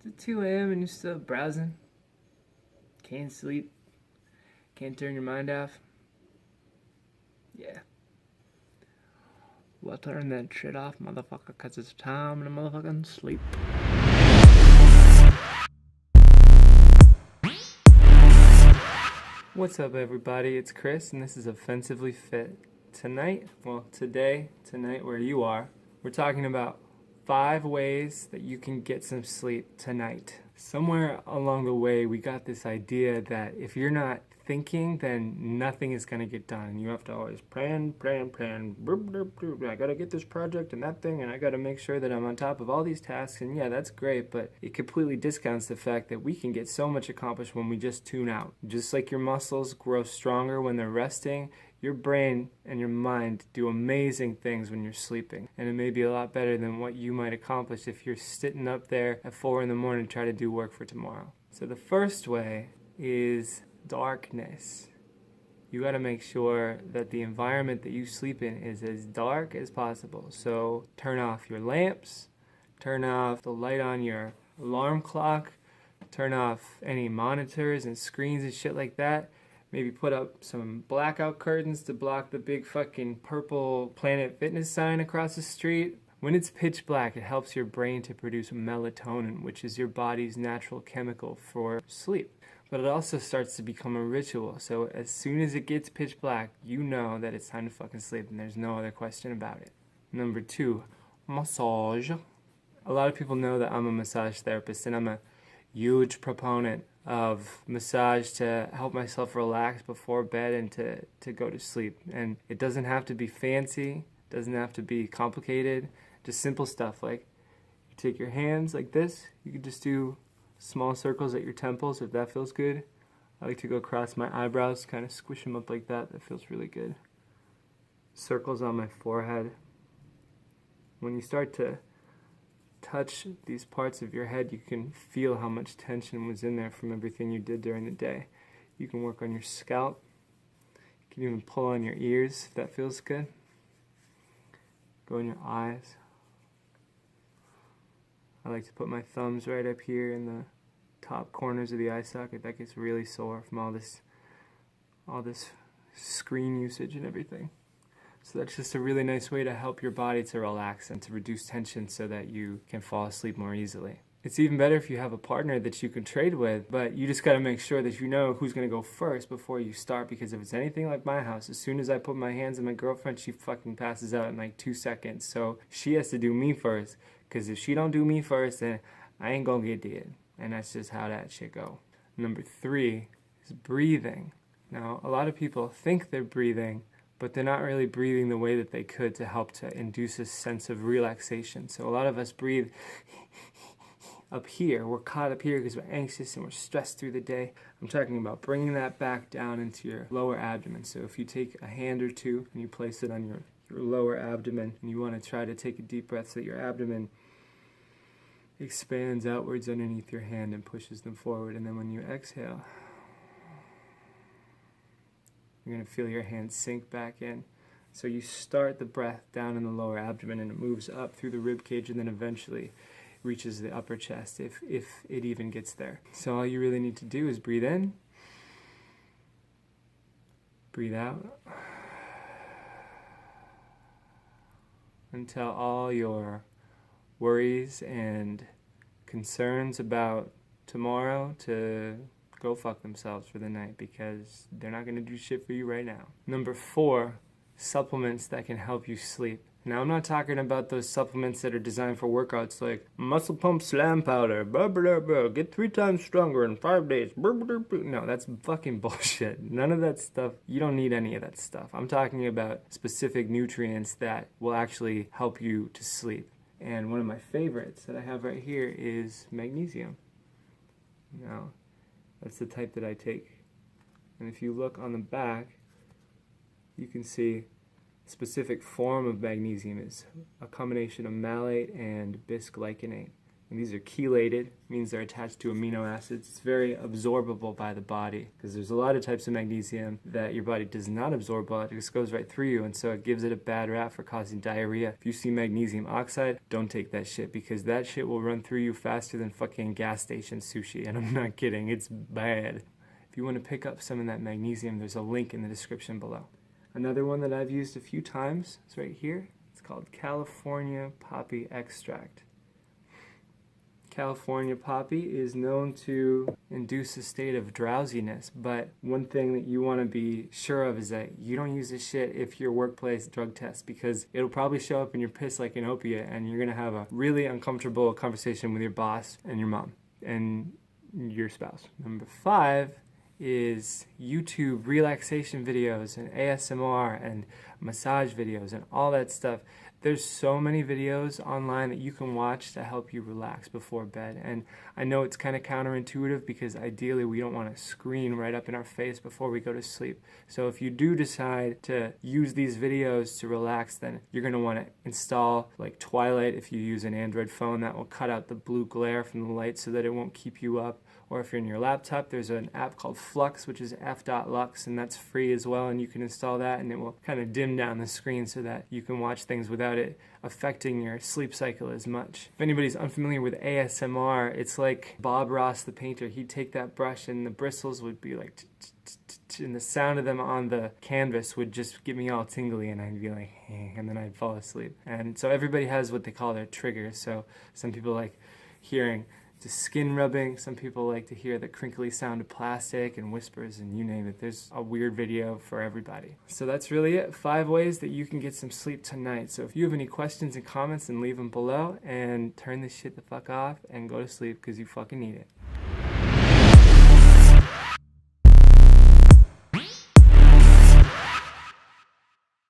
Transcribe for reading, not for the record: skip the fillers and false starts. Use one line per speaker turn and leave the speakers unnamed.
It's 2 a.m. and you're still browsing. Can't sleep. Can't turn your mind off. Yeah. Well, turn that shit off, motherfucker, cause it's time to motherfucking sleep. What's up, everybody? It's Chris, and this is Offensively Fit. Tonight, where you are, we're talking about 5 ways that you can get some sleep tonight. Somewhere along the way, we got this idea that if you're not thinking, then nothing is going to get done. You have to always plan. I got to get this project and that thing, and I got to make sure that I'm on top of all these tasks. And yeah, that's great, but it completely discounts the fact that we can get so much accomplished when we just tune out. Just like your muscles grow stronger when they're resting, your brain and your mind do amazing things when you're sleeping. And it may be a lot better than what you might accomplish if you're sitting up there at 4 in the morning to try to do work for tomorrow. So the first way is darkness. You got to make sure that the environment that you sleep in is as dark as possible. So turn off your lamps, turn off the light on your alarm clock, turn off any monitors and screens and shit like that. Maybe put up some blackout curtains to block the big fucking purple Planet Fitness sign across the street. When it's pitch black, it helps your brain to produce melatonin, which is your body's natural chemical for sleep. But it also starts to become a ritual. So as soon as it gets pitch black, you know that it's time to fucking sleep, and there's no other question about it. Number 2, massage. A lot of people know that I'm a massage therapist, and I'm a huge proponent of massage to help myself relax before bed and to go to sleep. And it doesn't have to be fancy, doesn't have to be complicated, just simple stuff like you take your hands like this, you can just do small circles at your temples if that feels good. I like to go across my eyebrows, kind of squish them up like that. That feels really good. Circles on my forehead. When you start to touch these parts of your head, you can feel how much tension was in there from everything you did during the day. You can work on your scalp. You can even pull on your ears if that feels good. Go in your eyes. I like to put my thumbs right up here in the top corners of the eye socket. That gets really sore from all this screen usage and everything. So that's just a really nice way to help your body to relax and to reduce tension so that you can fall asleep more easily. It's even better if you have a partner that you can trade with, but you just got to make sure that you know who's going to go first before you start, because if it's anything like my house, as soon as I put my hands on my girlfriend, she fucking passes out in like 2 seconds. So she has to do me first, because if she don't do me first, then I ain't going to get dead. And that's just how that shit go. Number 3 is breathing. Now, a lot of people think they're breathing, but they're not really breathing the way that they could to help to induce a sense of relaxation. So a lot of us breathe up here. We're caught up here because we're anxious and we're stressed through the day. I'm talking about bringing that back down into your lower abdomen. So if you take a hand or two and you place it on your lower abdomen, and you want to try to take a deep breath so that your abdomen expands outwards underneath your hand and pushes them forward. And then when you exhale, you're going to feel your hands sink back in. So you start the breath down in the lower abdomen, and it moves up through the rib cage, and then eventually reaches the upper chest if it even gets there. So all you really need to do is breathe in, breathe out, until all your worries and concerns about tomorrow to go fuck themselves for the night, because they're not going to do shit for you right now. Number 4, supplements that can help you sleep. Now, I'm not talking about those supplements that are designed for workouts like muscle pump slam powder, blah, blah, blah, get 3 times stronger in 5 days, blah, blah, blah. No, that's fucking bullshit. None of that stuff. You don't need any of that stuff. I'm talking about specific nutrients that will actually help you to sleep. And one of my favorites that I have right here is magnesium. Now, that's the type that I take. And if you look on the back, you can see a specific form of magnesium is a combination of malate and bisglycinate. And these are chelated, means they're attached to amino acids. It's very absorbable by the body because there's a lot of types of magnesium that your body does not absorb well. It just goes right through you, and so it gives it a bad rap for causing diarrhea. If you see magnesium oxide, don't take that shit because that shit will run through you faster than fucking gas station sushi, and I'm not kidding, it's bad. If you want to pick up some of that magnesium, there's a link in the description below. Another one that I've used a few times is right here. It's called California Poppy Extract. California poppy is known to induce a state of drowsiness, but one thing that you want to be sure of is that you don't use this shit if your workplace drug tests, because it'll probably show up in your piss like an opiate and you're going to have a really uncomfortable conversation with your boss and your mom and your spouse. Number 5 is YouTube relaxation videos and ASMR and massage videos and all that stuff. There's so many videos online that you can watch to help you relax before bed. And I know it's kind of counterintuitive because ideally we don't want to screen right up in our face before we go to sleep. So if you do decide to use these videos to relax, then you're going to want to install like Twilight if you use an Android phone. That will cut out the blue glare from the light so that it won't keep you up. Or if you're in your laptop, there's an app called Flux, which is f.lux, and that's free as well, and you can install that, and it will kind of dim down the screen so that you can watch things without it affecting your sleep cycle as much. If anybody's unfamiliar with ASMR, it's like Bob Ross the painter. He'd take that brush and the bristles would be like, and the sound of them on the canvas would just get me all tingly, and I'd be like, and then I'd fall asleep. And so everybody has what they call their triggers. So some people like hearing just skin rubbing. Some people like to hear the crinkly sound of plastic and whispers, and you name it. There's a weird video for everybody. So that's really it. 5 ways that you can get some sleep tonight. So if you have any questions and comments, then leave them below and turn this shit the fuck off and go to sleep because you fucking need it.